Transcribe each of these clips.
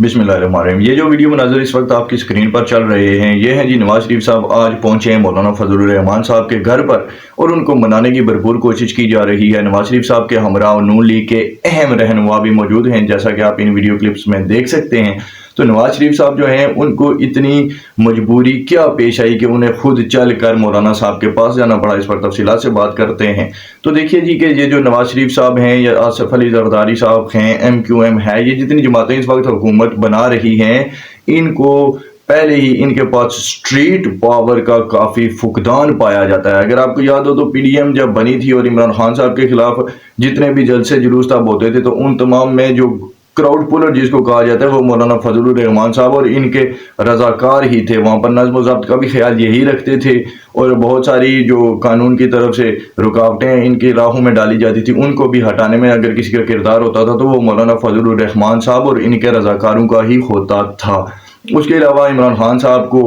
बिस्मिल्लाहिर्रहमानिर्रहीम। ये जो वीडियो मुनाज़र इस वक्त आपकी स्क्रीन पर चल रहे हैं, ये हैं जी नवाज शरीफ साहब आज पहुंचे हैं मौलाना फजलुर रहमान साहब के घर पर और उनको मनाने की भरपूर कोशिश की जा रही है। नवाज शरीफ साहब के हमरा नून लीग के अहम रहनुमा भी मौजूद हैं, जैसा कि आप इन वीडियो क्लिप्स में देख सकते हैं। तो नवाज शरीफ साहब जो हैं उनको इतनी मजबूरी क्या पेश आई कि उन्हें खुद चल कर मौलाना साहब के पास जाना पड़ा। इस पर तफसीलात से बात करते हैं। तो देखिए जी कि ये जो नवाज शरीफ साहब हैं या आसिफ अली जरदारी साहब हैं, MQM है, ये जितनी जमातें इस वक्त हुकूमत बना रही हैं, इनको पहले ही इनके पास स्ट्रीट पावर का काफ़ी फुकदान पाया जाता है। अगर आपको याद हो तो PDM जब बनी थी और इमरान खान साहब के खिलाफ जितने भी जलसे जुलूस तब होते थे, तो उन तमाम में जो क्राउड पुलर जिसको कहा जाता है वो मौलाना फजलुर रहमान साहब और इनके रजाकार ही थे। वहाँ पर नज़्म व ज़ब्त का भी ख्याल यही रखते थे और बहुत सारी जो कानून की तरफ से रुकावटें इनकी राहों में डाली जाती थी, उनको भी हटाने में अगर किसी का किरदार होता था तो वो मौलाना फजलुर रहमान साहब और इनके रजाकारों का ही होता था। उसके अलावा इमरान खान साहब को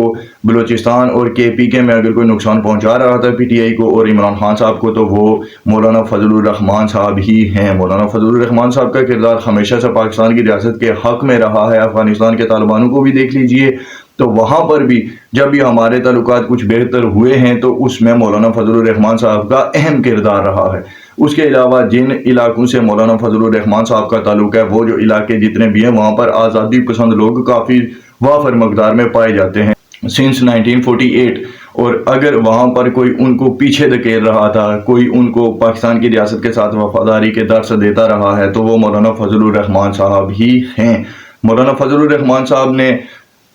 बलूचिस्तान और KPK में अगर कोई नुकसान पहुंचा रहा था PTI को और इमरान खान साहब को, तो वो मौलाना फजलुर रहमान साहब ही हैं। मौलाना फजलुर रहमान साहब का किरदार हमेशा से पाकिस्तान की रियासत के हक में रहा है। अफगानिस्तान के तालिबानों को भी देख लीजिए, तो वहाँ पर भी जब भी हमारे ताल्लुकात कुछ बेहतर हुए हैं तो उसमें मौलाना फजलुर रहमान साहब का अहम किरदार रहा है। उसके अलावा जिन इलाकों से मौलाना फजलुर रहमान साहब का ताल्लुक है, वो जो इलाके जितने भी हैं वहाँ पर आज़ादी पसंद लोग काफ़ी वाफर मकदार में पाए जाते हैं सिंस 1948। और अगर वहाँ पर कोई उनको पीछे धकेल रहा था, कोई उनको पाकिस्तान की रियासत के साथ वफादारी के दर्स देता रहा है, तो वो मौलाना फजलुर रहमान साहब ही हैं। मौलाना फजलुर रहमान साहब ने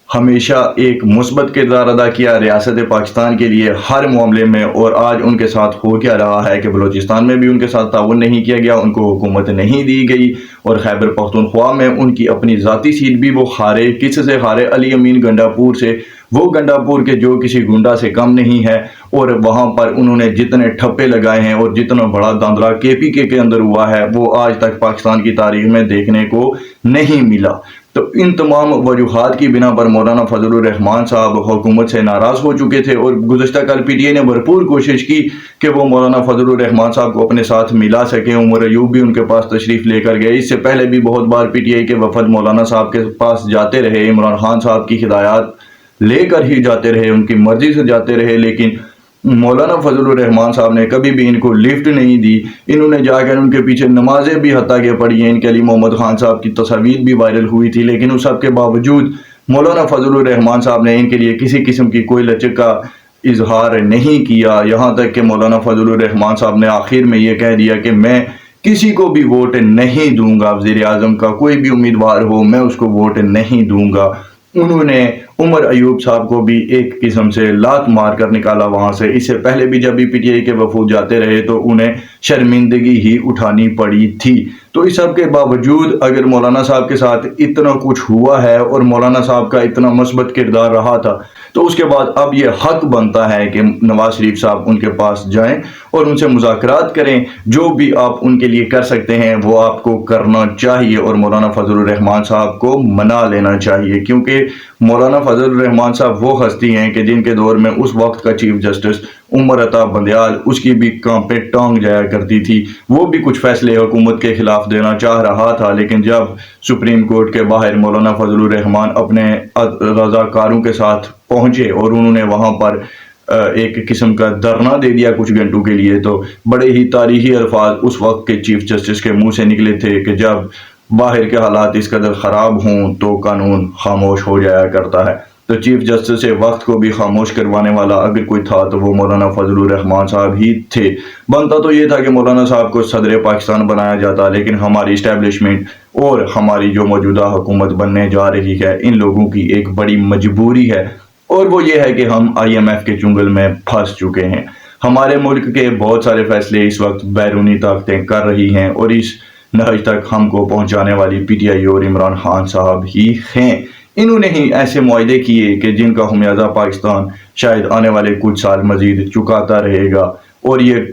हमेशा एक मुस्बत किरदार अदा किया रियासत पाकिस्तान के लिए हर मामले में, और आज उनके साथ हो क्या रहा है कि बलूचिस्तान में भी उनके साथ ताउन नहीं किया गया, उनको हुकूमत नहीं दी गई, और खैबर पख्तूनख्वा में उनकी अपनी ज़ाती सीट भी वो हारे। किससे हारे? अली अमीन गंडापुर से। वो गंडापुर के जो किसी गुंडा से कम नहीं है, और वहाँ पर उन्होंने जितने ठप्पे लगाए हैं और जितना बड़ा दांदला KPK के अंदर हुआ है वो आज तक पाकिस्तान की तारीख में देखने को नहीं मिला। तो इन तमाम वजूहात की बिना पर मौलाना फजलुर रहमान साहब हुकूमत से नाराज़ हो चुके थे और गुज़श्ता कल PTI ने भरपूर कोशिश की कि वो मौलाना फजलुर रहमान साहब को अपने साथ मिला सके। उमर अयूब भी उनके पास तशरीफ़ लेकर गए। इससे पहले भी बहुत बार PTI के वफद मौलाना साहब के पास जाते रहे, इमरान खान साहब की हिदायत लेकर ही जाते रहे, उनकी मर्जी से जाते रहे, लेकिन मौलाना फजलुर रहमान साहब ने कभी भी इनको लिफ्ट नहीं दी। इन्होंने जाकर उनके पीछे नमाजें भी हत्ता के पढ़ी हैं। इनके अली मोहम्मद खान साहब की तस्वीर भी वायरल हुई थी, लेकिन उस सब के बावजूद मौलाना फजलुर रहमान साहब ने इनके लिए किसी किस्म की कोई लचक का इजहार नहीं किया। यहाँ तक कि मौलाना फजलुर रहमान साहब ने आखिर में ये कह दिया कि मैं किसी को भी वोट नहीं दूंगा, वज़ीर आज़म का कोई भी उम्मीदवार हो मैं उसको वोट नहीं दूंगा। उन्होंने उमर अयूब साहब को भी एक किस्म से लात मार कर निकाला वहाँ से। इससे पहले भी जब भी PTI के वफूद जाते रहे तो उन्हें शर्मिंदगी ही उठानी पड़ी थी। तो इस सब के बावजूद अगर मौलाना साहब के साथ इतना कुछ हुआ है और मौलाना साहब का इतना मस्बत किरदार रहा था, तो उसके बाद अब ये हक बनता है कि नवाज शरीफ साहब उनके पास जाएं और उनसे मुज़ाकरात करें। जो भी आप उनके लिए कर सकते हैं वो आपको करना चाहिए और मौलाना फजलुर रहमान साहब को मना लेना चाहिए, क्योंकि मौलाना फजलुर रहमान साहब वो हस्ती हैं कि जिनके दौर में उस वक्त का चीफ जस्टिस उमर अता बंदयाल, उसकी भी काम पे टांग जाया करती थी। वो भी कुछ फैसले हुकूमत के खिलाफ देना चाह रहा था, लेकिन जब सुप्रीम कोर्ट के बाहर मौलाना फजलुर रहमान अपने रजाकारों के साथ पहुंचे और उन्होंने वहां पर एक किस्म का धरना दे दिया कुछ घंटों के लिए, तो बड़े ही तारीखी अल्फाज उस वक्त के चीफ जस्टिस के मुंह से निकले थे कि जब बाहर के हालात इस कदर ख़राब हों तो कानून खामोश हो जाया करता है। तो चीफ जस्टिस से वक्त को भी खामोश करवाने वाला अगर कोई था तो वो मौलाना फजलुर रहमान साहब ही थे। बनता तो ये था कि मौलाना साहब को सदर पाकिस्तान बनाया जाता, लेकिन हमारी इस्टेब्लिशमेंट और हमारी जो मौजूदा हुकूमत बनने जा रही है, इन लोगों की एक बड़ी मजबूरी है, और वो ये है कि हम IMF के चुंगल में फंस चुके हैं। हमारे मुल्क के बहुत सारे फैसले इस वक्त बैरूनी ताकतें कर रही हैं और इस नहज तक हमको पहुंचाने वाली PTI और इमरान खान साहब ही हैं। इन्होंने ही ऐसे मुआहदे किए कि जिनका खमियाजा पाकिस्तान शायद आने वाले कुछ साल मजीद चुकाता रहेगा। और ये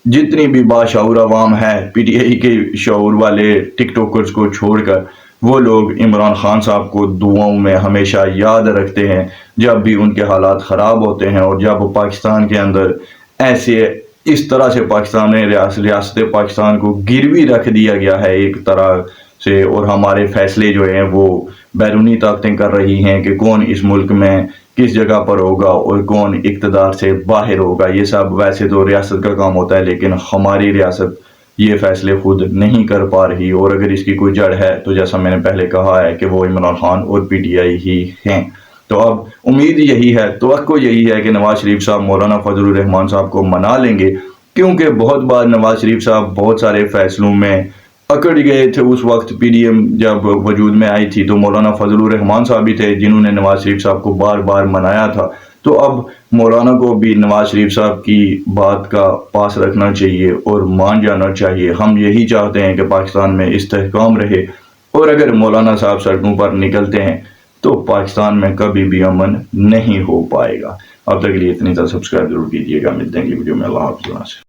जितनी भी बाशऊर अवाम है, PTI के शऊर वाले टिकटॉकर्स को छोड़कर, वो लोग इमरान खान साहब को दुआओं में हमेशा याद रखते हैं जब भी उनके हालात ख़राब होते हैं। और जब पाकिस्तान के अंदर ऐसे इस तरह से पाकिस्तान ने रियासत पाकिस्तान को गिरवी रख दिया गया है एक तरह से, और हमारे फैसले जो हैं वो بیرونی طاقتیں کر رہی ہیں کہ کون اس ملک میں کس جگہ پر ہوگا اور کون اقتدار سے باہر ہوگا، یہ سب ویسے تو ریاست کا کام ہوتا ہے، لیکن ہماری ریاست یہ فیصلے خود نہیں کر پا رہی، اور اگر اس کی کوئی جڑ ہے تو جیسا میں نے پہلے کہا ہے کہ وہ عمران خان اور پی ٹی آئی ہی ہیں۔ تو اب امید یہی ہے، توقع یہی ہے کہ نواز شریف صاحب مولانا فضل الرحمان صاحب کو منا لیں گے، کیونکہ بہت بار نواز شریف صاحب بہت سارے فیصلوں میں اکڑ گئے تھے۔ اس وقت پی ڈی ایم جب وجود میں آئی تھی تو مولانا فضل الرحمان صاحب بھی تھے جنہوں نے نواز شریف صاحب کو بار بار منایا تھا۔ تو اب مولانا کو بھی نواز شریف صاحب کی بات کا پاس رکھنا چاہیے اور مان جانا چاہیے۔ ہم یہی چاہتے ہیں کہ پاکستان میں استحکام رہے، اور اگر مولانا صاحب سڑکوں پر نکلتے ہیں تو پاکستان میں کبھی بھی امن نہیں ہو پائے گا۔ اب تک کے لیے اتنی، سبسکرائب ضرور کیجیے گا۔ ملتے ہیں اگلی ویڈیو میں۔ اللہ حافظ۔